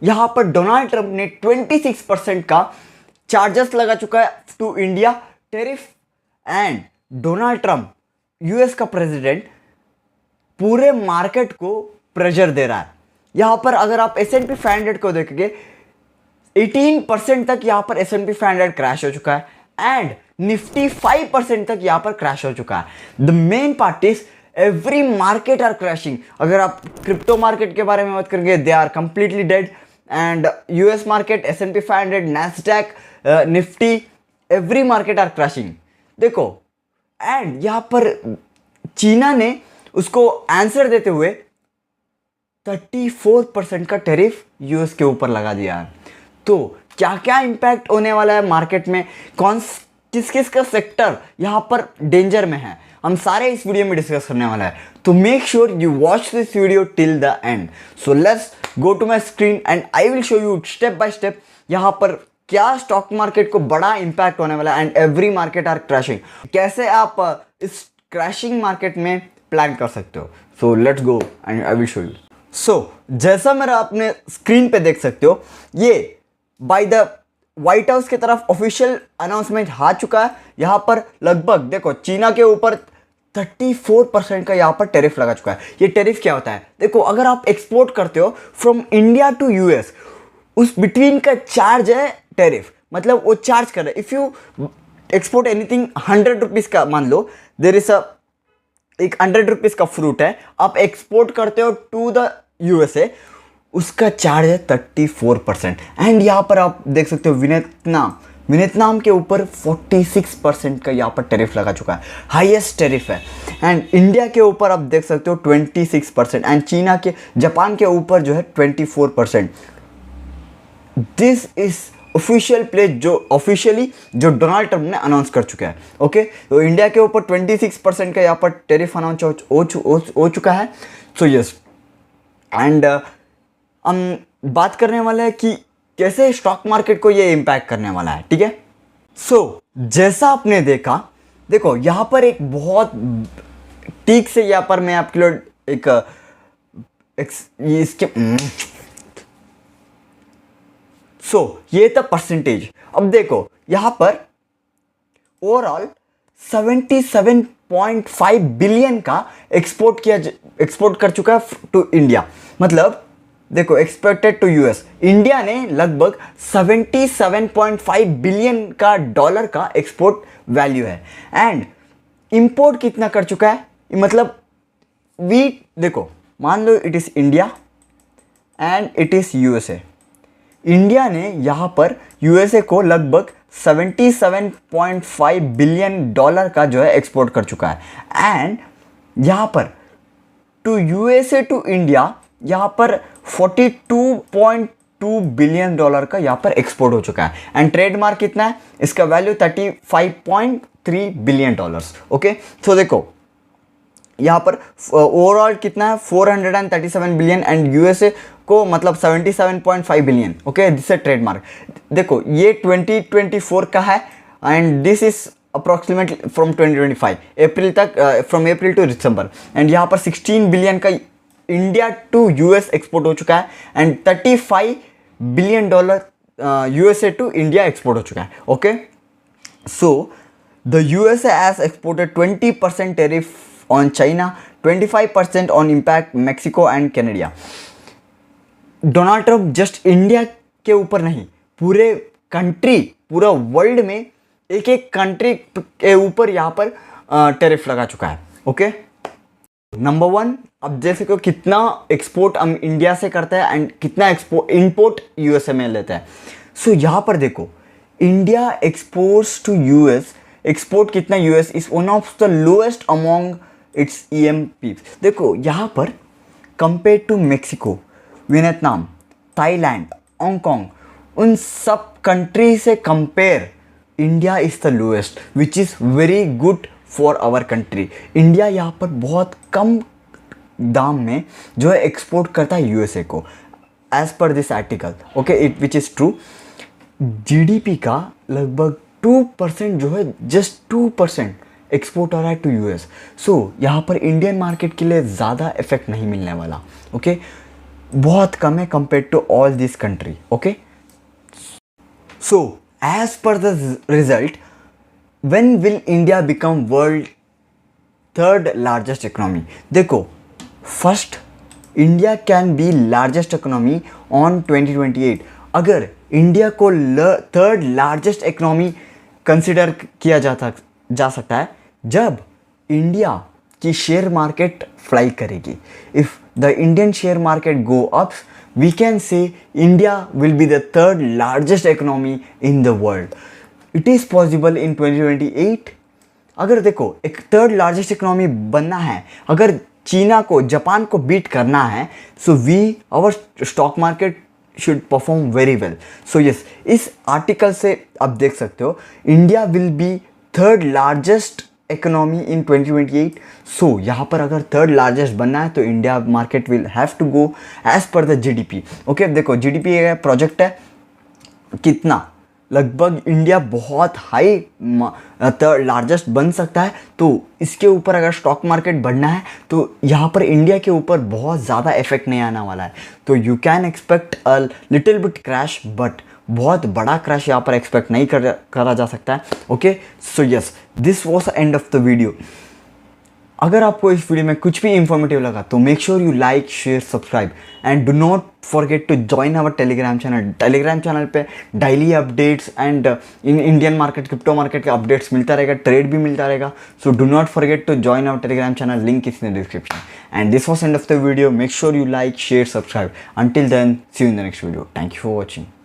यहाँ पर Donald Trump ने 26% का चार्जेस लगा चुका है to India tariff. And Donald Trump US का प्रेसिडेंट पूरे मार्केट को प्रेशर दे रहा है। यहाँ पर अगर आप S&P 500 को देखेंगे 18% तक यहाँ पर S&P 500 क्रैश हो चुका है एंड निफ्टी 5% तक यहाँ पर क्रैश हो चुका है। The main part is every market are crashing. अगर आप क्रिप्टो मार्केट के बारे में बात करेंगे they are completely dead and US market S&P 500 Nasdaq Nifty every market are crashing. देखो एंड यहाँ पर चीना ने उसको आंसर देते हुए 34% का टेरिफ यूएस के ऊपर लगा दिया है। तो क्या क्या इंपैक्ट होने वाला है मार्केट में, किस किस का सेक्टर यहाँ पर डेंजर में है, हम सारे इस वीडियो में डिस्कस करने वाला है। तो make sure you watch this video till the end. So let's go to my screen and I will show you step by step यहाँ पर क्या स्टॉक मार्केट को बड़ा इंपैक्ट होने वाला है and every market are crashing. कैसे आप इस क्रैशिंग मार्केट में प्लान कर सकते हो। So let's go and I will show you. So जैसा मेरा अपने स्क्रीन पे देख सकते हो, ये बाय द व्हाइट हाउस की तरफ ऑफिशियल अनाउंसमेंट आ चुका है। यहाँ पर लगभग देखो चीना के ऊपर 34% का यहाँ पर टेरिफ लगा चुका है। ये टेरिफ क्या होता है, देखो अगर आप एक्सपोर्ट करते हो फ्रॉम इंडिया टू यूएस, उस बिटवीन का चार्ज है टेरिफ। मतलब वो चार्ज कर रहे हैं। If you export anything 100 rupees का, मान लो देर इज एक 100 रुपीज़ का फ्रूट है, आप एक्सपोर्ट करते हो टू द यूएसए, उसका चार्ज है 34%। एंड यहाँ पर आप देख सकते हो वियतनाम के ऊपर 46% का यहाँ पर टेरिफ लगा चुका है, हाईएस्ट टेरिफ है। एंड इंडिया के ऊपर आप देख सकते हो 26% एंड चीना के, जापान के ऊपर जो है 24%। दिस इज ऑफिशियल प्लेस जो डोनाल्ड ट्रंप ने अनाउंस कर चुका है। ओके, तो इंडिया के ऊपर 26% का यहाँ पर टेरिफ अनाउंस हो चुका है। सो यस, एंड हम बात करने वाले हैं कि कैसे स्टॉक मार्केट को ये इम्पैक्ट करने वाला है। ठीक है, सो जैसा आपने देखा, देखो यहाँ पर एक बहुत ठीक से यहाँ पर मैं आपके लिए इसके ये था परसेंटेज। अब देखो यहाँ पर ओवरऑल 77.5 बिलियन का एक्सपोर्ट कर चुका है टू इंडिया। मतलब देखो एक्सपेक्टेड टू यूएस, इंडिया ने लगभग 77.5 बिलियन का डॉलर का एक्सपोर्ट वैल्यू है। एंड इंपोर्ट कितना कर चुका है, मतलब वीट, देखो मान लो it is India and it is USA. India ने यहाँ पर यूएसए को लगभग 77.5 बिलियन डॉलर का जो है एक्सपोर्ट कर चुका है। एंड यहाँ पर टू यूएसए टू इंडिया यहाँ पर 42.2 बिलियन डॉलर का यहाँ पर एक्सपोर्ट हो चुका है। एंड ट्रेडमार्क कितना है, इसका वैल्यू 35.3 बिलियन डॉलर्स। ओके, तो देखो यहाँ पर ओवरऑल कितना है 437 बिलियन एंड यूएसए को मतलब 77.5 बिलियन। ओके, दिस है ट्रेडमार्क। देखो ये 2024 का है and this is approximately from 2025 April तक, from April to December. And यहाँ पर 16 बिलियन का इंडिया टू यूएस एक्सपोर्ट हो चुका है and 35 billion dollar USA to India export हो चुका है। Okay, so the USA has exported 20% tariff on China, 25% on impact Mexico and Canada. Donald Trump just India के ऊपर नहीं, पूरे कंट्री, पूरा वर्ल्ड में एक एक कंट्री के ऊपर यहाँ पर टेरिफ लगा चुका है। ओके, नंबर 1, अब जैसे कि कितना एक्सपोर्ट हम इंडिया से करते हैं एंड कितना इंपोर्ट यूएसए में लेते हैं। सो यहाँ पर देखो India exports to US, export कितना US is one of the lowest among its EMP. देखो यहाँ पर compare to Mexico, Vietnam, Thailand, Hong Kong, उन सब कंट्री से compare India is the lowest, which is very good for our country. India यहाँ पर बहुत कम दाम में जो है एक्सपोर्ट करता है यूएसए को, as per this article. Okay, it which is true. GDP का लगभग 2% जो है, जस्ट 2% एक्सपोर्ट हो रहा है टू यूएस। सो यहाँ पर इंडियन मार्केट के लिए ज़्यादा इफेक्ट नहीं मिलने वाला। ओके, बहुत कम है compare to all this country. Okay, so as per the result, when will India become world third largest economy? देखो, first India can be largest economy on 2028. अगर इंडिया को थर्ड लार्जेस्ट इकोनॉमी कंसिडर किया जा सकता है जब India की share market fly करेगी. If the Indian share market go ups, we can say India will be the third largest economy in the world. It is possible in 2028. अगर देखो, एक थर्ड लार्जेस्ट इकोनॉमी बनना है, अगर चीना को, जापान को बीट करना है, so we our stock market should perform very well. So yes, इस आर्टिकल से आप देख सकते हो India will be third largest economy in 2028. So यहाँ पर अगर थर्ड लार्जेस्ट बनना है तो India market will have to go as per the GDP. Okay, देखो जीडीपी प्रोजेक्ट है कितना, लगभग इंडिया बहुत हाई थर्ड लार्जेस्ट बन सकता है. तो इसके ऊपर अगर स्टॉक मार्केट बढ़ना है तो यहाँ पर इंडिया के ऊपर बहुत ज़्यादा इफेक्ट नहीं आने वाला है. तो you can expect a little bit crash, but बहुत बड़ा क्रैश यहाँ पर एक्सपेक्ट नहीं करा जा सकता है. Okay, so yes, this was the end of the video. अगर आपको इस वीडियो में कुछ भी इंफॉर्मेटिव लगा तो make sure you like, share, subscribe and do not forget to join our Telegram channel. Telegram channel पे daily updates and in Indian market, crypto market के अपडेट्स मिलता रहेगा, ट्रेड भी मिलता रहेगा. So do not forget to join our Telegram channel, link is in the description. And this was end of the video. Make sure you like, share, subscribe. Until then, see you in the next video. Thank you for watching.